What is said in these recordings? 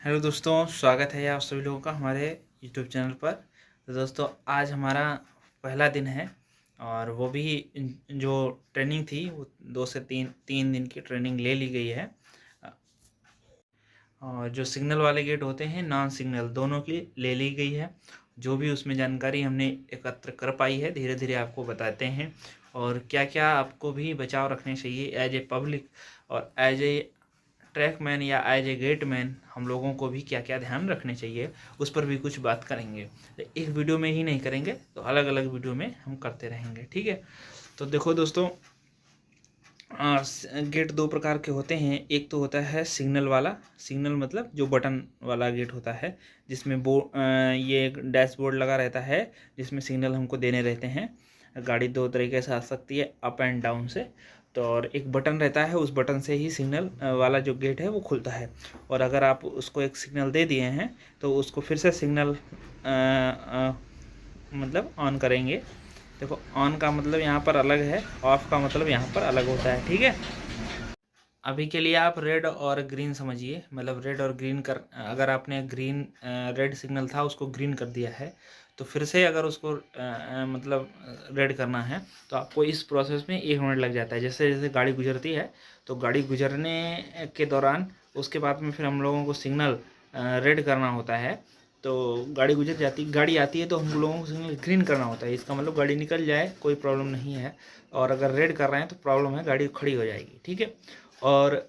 Hello दोस्तों, स्वागत है आप सभी लोगों का हमारे यूट्यूब चैनल पर। तो दोस्तों, आज हमारा पहला दिन है और वो भी जो ट्रेनिंग थी वो 2 से 3 दिन की ट्रेनिंग ले ली गई है। और जो सिग्नल वाले गेट होते हैं, नॉन सिग्नल, दोनों की ले ली गई है। जो भी उसमें जानकारी हमने एकत्र कर पाई है धीरे धीरे आपको बताते हैं। और क्या क्या आपको भी बचाव रखने चाहिए एज ए पब्लिक और एज ए ट्रैकमैन या एज ए गेटमैन, हम लोगों को भी क्या क्या ध्यान रखने चाहिए उस पर भी कुछ बात करेंगे। एक वीडियो में ही नहीं करेंगे, तो अलग अलग वीडियो में हम करते रहेंगे, ठीक है। तो देखो दोस्तों, गेट दो प्रकार के होते हैं। एक तो होता है सिग्नल वाला। सिग्नल मतलब जो बटन वाला गेट होता है, जिसमें ये एक डैशबोर्ड लगा रहता है जिसमें सिग्नल हमको देने रहते हैं। गाड़ी दो तरीके से आ सकती है, अप एंड डाउन से। तो और एक बटन रहता है, उस बटन से ही सिग्नल वाला जो गेट है वो खुलता है। और अगर आप उसको एक सिग्नल दे दिए हैं तो उसको फिर से सिग्नल मतलब ऑन करेंगे। देखो, ऑन का मतलब यहाँ पर अलग है, ऑफ का मतलब यहाँ पर अलग होता है, ठीक है। अभी के लिए आप रेड और ग्रीन समझिए, मतलब रेड और ग्रीन कर, अगर आपने ग्रीन रेड सिग्नल था उसको ग्रीन कर दिया है, तो फिर से अगर उसको मतलब रेड करना है तो आपको इस प्रोसेस में 1 मिनट लग जाता है। जैसे जैसे गाड़ी गुजरती है, तो गाड़ी गुजरने के दौरान उसके बाद में फिर हम लोगों को सिग्नल रेड करना होता है। तो गाड़ी गुजर जाती, गाड़ी आती है तो हम लोगों को सिग्नल ग्रीन करना होता है। इसका मतलब गाड़ी निकल जाए कोई प्रॉब्लम नहीं है, और अगर रेड कर रहे हैं तो प्रॉब्लम है, गाड़ी खड़ी हो जाएगी, ठीक है। और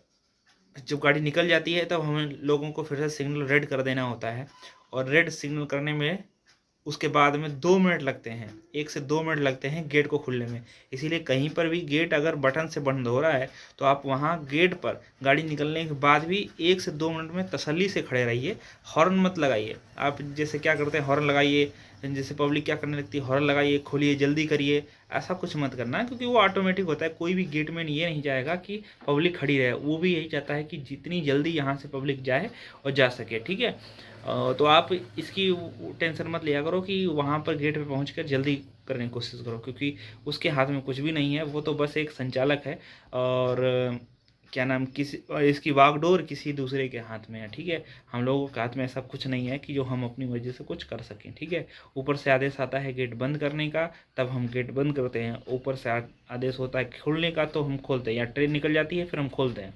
जब गाड़ी निकल जाती है तब हमें लोगों को फिर से सिग्नल रेड कर देना होता है। और रेड सिग्नल करने में उसके बाद में 2 मिनट लगते हैं, 1 से 2 मिनट लगते हैं गेट को खुलने में। इसीलिए कहीं पर भी गेट अगर बटन से बंद हो रहा है तो आप वहाँ गेट पर गाड़ी निकलने के बाद भी 1 से 2 मिनट में तसल्ली से खड़े रहिए। हॉर्न मत लगाइए। आप जैसे क्या करते हैं, हॉर्न लगाइए, जैसे पब्लिक क्या करने लगती है, हॉर्न लगाइए, खोलिए, जल्दी करिए, ऐसा कुछ मत करना, क्योंकि वो ऑटोमेटिक होता है। कोई भी गेटमैन ये नहीं चाहेगा कि पब्लिक खड़ी रहे, वो भी यही चाहता है कि जितनी जल्दी यहाँ से पब्लिक जाए और जा सके, ठीक है। तो आप इसकी टेंशन मत लिया करो कि वहाँ पर गेट पे पहुँचकर जल्दी करने की कोशिश करो, क्योंकि उसके हाथ में कुछ भी नहीं है, वो तो बस एक संचालक है। और क्या नाम, किसी इसकी बागडोर किसी दूसरे के हाथ में है, ठीक है। हम लोगों के हाथ में ऐसा कुछ नहीं है कि जो हम अपनी मर्जी से कुछ कर सकें, ठीक है। ऊपर से आदेश आता है गेट बंद करने का, तब हम गेट बंद करते हैं। ऊपर से आदेश होता है खोलने का, तो हम खोलते हैं, या ट्रेन निकल जाती है फिर हम खोलते हैं।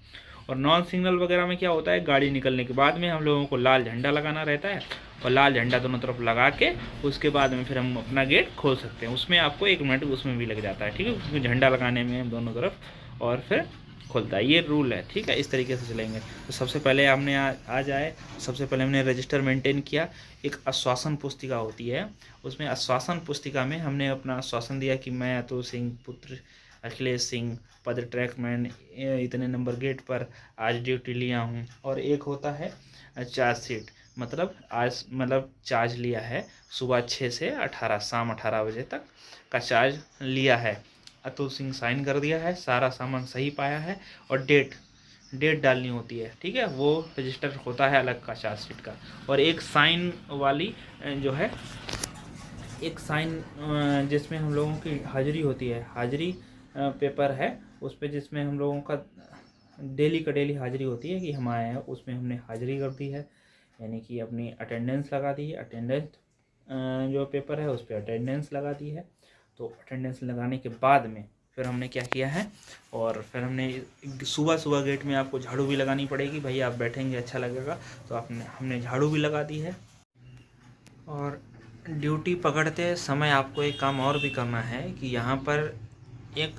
और नॉन सिग्नल वगैरह में क्या होता है, गाड़ी निकलने के बाद में हम लोगों को लाल झंडा लगाना रहता है, और लाल झंडा दोनों तरफ लगा के उसके बाद में फिर हम अपना गेट खोल सकते हैं। उसमें आपको 1 मिनट उसमें भी लग जाता है, ठीक है, क्योंकि झंडा लगाने में दोनों तरफ, और फिर खुलता है। ये रूल है, ठीक है। इस तरीके से चलेंगे। तो सबसे पहले हमने आ जाए, सबसे पहले हमने रजिस्टर मेंटेन किया। एक आश्वासन पुस्तिका होती है, उसमें आश्वासन पुस्तिका में हमने अपना आश्वासन दिया कि मैं अतुल सिंह पुत्र अखिलेश सिंह, पद ट्रैकमैन, इतने नंबर गेट पर आज ड्यूटी लिया हूँ। और एक होता है चार्जशीट, मतलब आज मतलब चार्ज लिया है, सुबह 6 से 18, शाम 18 बजे तक का चार्ज लिया है। अतुल सिंह साइन कर दिया है, सारा सामान सही पाया है, और डेट डालनी होती है, ठीक है। वो रजिस्टर होता है अलग का चार्जशीट का। और एक साइन वाली जो है, एक साइन जिसमें हम लोगों की हाजिरी होती है, हाजिरी पेपर है उस पर, जिसमें हम लोगों का डेली का डेली हाजिरी होती है कि हम आए हैं, उसमें हमने हाजिरी कर दी है, यानी कि अपनी अटेंडेंस लगा दी है। अटेंडेंस जो पेपर है उस पर अटेंडेंस लगा दी है। तो अटेंडेंस लगाने के बाद में फिर हमने क्या किया है, और फिर हमने सुबह सुबह गेट में आपको झाड़ू भी लगानी पड़ेगी, भाई आप बैठेंगे अच्छा लगेगा, तो हमने झाड़ू भी लगा दी है। और ड्यूटी पकड़ते समय आपको एक काम और भी करना है कि यहाँ पर एक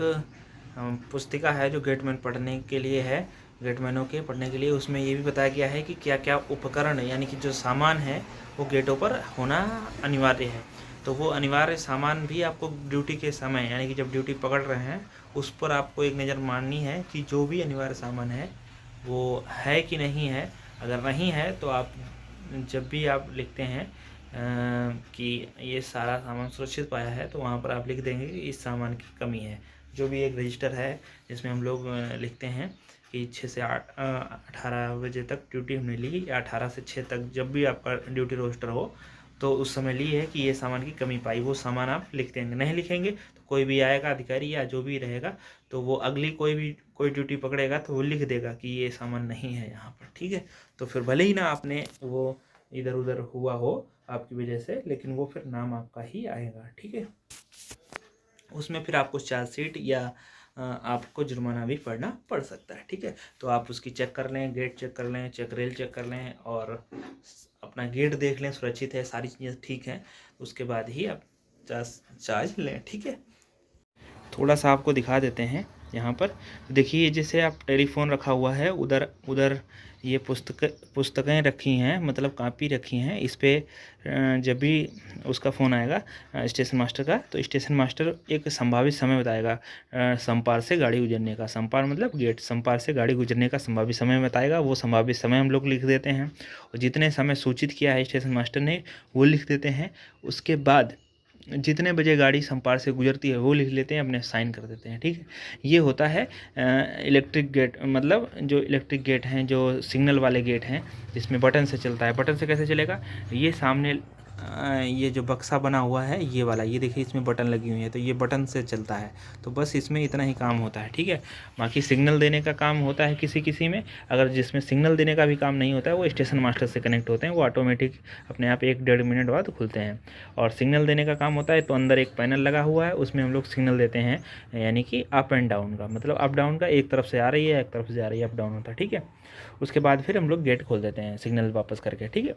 पुस्तिका है जो गेटमैन पढ़ने के लिए है, गेटमैनों के पढ़ने के लिए। उसमें ये भी बताया गया है कि क्या क्या उपकरण, यानी कि जो सामान है वो गेटों पर होना अनिवार्य है। तो वो अनिवार्य सामान भी आपको ड्यूटी के समय, यानी कि जब ड्यूटी पकड़ रहे हैं उस पर आपको एक नज़र मारनी है कि जो भी अनिवार्य सामान है वो है कि नहीं है। अगर नहीं है तो आप जब भी आप लिखते हैं कि ये सारा सामान सुरक्षित पाया है, तो वहाँ पर आप लिख देंगे कि इस सामान की कमी है। जो भी एक रजिस्टर है जिसमें हम लोग लिखते हैं कि 6 से 18 बजे तक ड्यूटी हमने ली, या 18 से 6 तक, जब भी आपका ड्यूटी रोस्टर हो, तो उस समय ली है कि ये सामान की कमी पाई, वो सामान आप लिख देंगे। नहीं लिखेंगे तो कोई भी आएगा अधिकारी या जो भी रहेगा तो वो अगली कोई ड्यूटी पकड़ेगा तो वो लिख देगा कि ये सामान नहीं है यहाँ पर, ठीक है। तो फिर भले ही ना आपने वो इधर उधर हुआ हो आपकी वजह से, लेकिन वो फिर नाम आपका ही आएगा, ठीक है। उसमें फिर आपको चार्जशीट या आपको जुर्माना भी पड़ना पड़ सकता है, ठीक है। तो आप उसकी चेक कर लें, गेट चेक कर लें, चेक रेल चेक कर लें और अपना गेट देख लें सुरक्षित है, सारी चीज़ें ठीक हैं, उसके बाद ही आप चार्ज लें, ठीक है। थोड़ा सा आपको दिखा देते हैं यहाँ पर। देखिए जैसे आप टेलीफोन रखा हुआ है, उधर उधर ये पुस्तकें रखी हैं, मतलब कापी रखी हैं। इस पर जब भी उसका फ़ोन आएगा स्टेशन मास्टर का, तो स्टेशन मास्टर एक संभावित समय बताएगा समपार से गाड़ी गुजरने का। समपार मतलब गेट, समपार से गाड़ी गुजरने का संभावित समय बताएगा। वो संभावित समय हम लोग लिख देते हैं और जितने समय सूचित किया है स्टेशन मास्टर ने वो लिख देते हैं। उसके बाद जितने बजे गाड़ी समपार से गुजरती है वो लिख लेते हैं, अपने साइन कर देते हैं, ठीक है। ये होता है इलेक्ट्रिक गेट, मतलब जो इलेक्ट्रिक गेट हैं, जो सिग्नल वाले गेट हैं जिसमें बटन से चलता है। बटन से कैसे चलेगा, ये सामने ये जो बक्सा बना हुआ है ये वाला, ये देखिए इसमें बटन लगी हुई है, तो ये बटन से चलता है। तो बस इसमें इतना ही काम होता है, ठीक है। बाकी सिग्नल देने का काम होता है किसी किसी में, अगर जिसमें सिग्नल देने का भी काम नहीं होता है वो स्टेशन मास्टर से कनेक्ट होते हैं, वो ऑटोमेटिक अपने आप 1-1.5 मिनट बाद खुलते हैं। और सिग्नल देने का काम होता है तो अंदर एक पैनल लगा हुआ है, उसमें हम लोग सिग्नल देते हैं, यानी कि अप एंड डाउन का, मतलब अप डाउन का, एक तरफ से आ रही है एक तरफ से आ रही है, अप डाउन होता है, ठीक है। उसके बाद फिर हम लोग गेट खोल देते हैं सिग्नल वापस करके, ठीक है।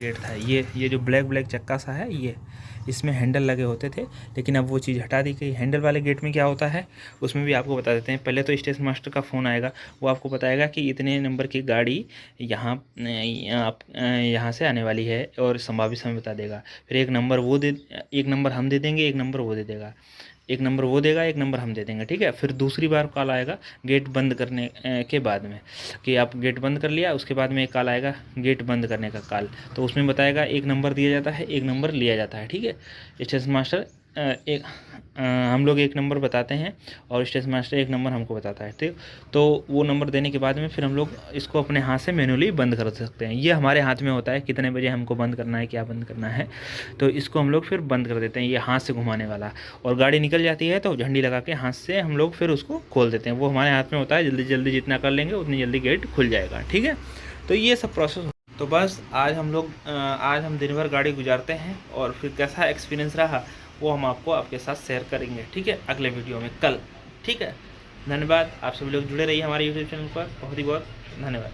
गेट था ये जो ब्लैक चक्का सा है, ये इसमें हैंडल लगे होते थे, लेकिन अब वो चीज़ हटा दी गई। हैंडल वाले गेट में क्या होता है उसमें भी आपको बता देते हैं। पहले तो स्टेशन मास्टर का फ़ोन आएगा, वो आपको बताएगा कि इतने नंबर की गाड़ी यहाँ यहाँ से आने वाली है और संभावित समय बता देगा। फिर एक नंबर हम दे देंगे, एक नंबर वो दे देगा, एक नंबर वो देगा, एक नंबर हम दे देंगे, ठीक है। फिर दूसरी बार कॉल आएगा गेट बंद करने के बाद में, कि आप गेट बंद कर लिया, उसके बाद में एक कॉल आएगा गेट बंद करने का कॉल, तो उसमें बताएगा एक नंबर दिया जाता है, एक नंबर लिया जाता है, ठीक है। स्टेशन मास्टर हम लोग एक नंबर बताते हैं और स्टेशन मास्टर एक नंबर हमको बताता है, ठीक। तो वो नंबर देने के बाद में फिर हम लोग इसको अपने हाथ से मैन्युअली बंद कर सकते हैं। ये हमारे हाथ में होता है कितने बजे हमको बंद करना है, क्या बंद करना है, तो इसको हम लोग फिर बंद कर देते हैं, ये हाथ से घुमाने वाला। और गाड़ी निकल जाती है तो झंडी लगा के हाथ से हम लोग फिर उसको खोल देते हैं, वो हमारे हाथ में होता है। जल्दी जल्दी जितना कर लेंगे उतनी जल्दी गेट खुल जाएगा, ठीक है। तो ये सब प्रोसेस। तो बस आज हम दिन भर गाड़ी गुजारते हैं और फिर कैसा एक्सपीरियंस रहा वो हम आपके साथ शेयर करेंगे, ठीक है, अगले वीडियो में कल, ठीक है। धन्यवाद, आप सभी लोग जुड़े रहिए हमारे यूट्यूब चैनल पर, बहुत ही बहुत धन्यवाद।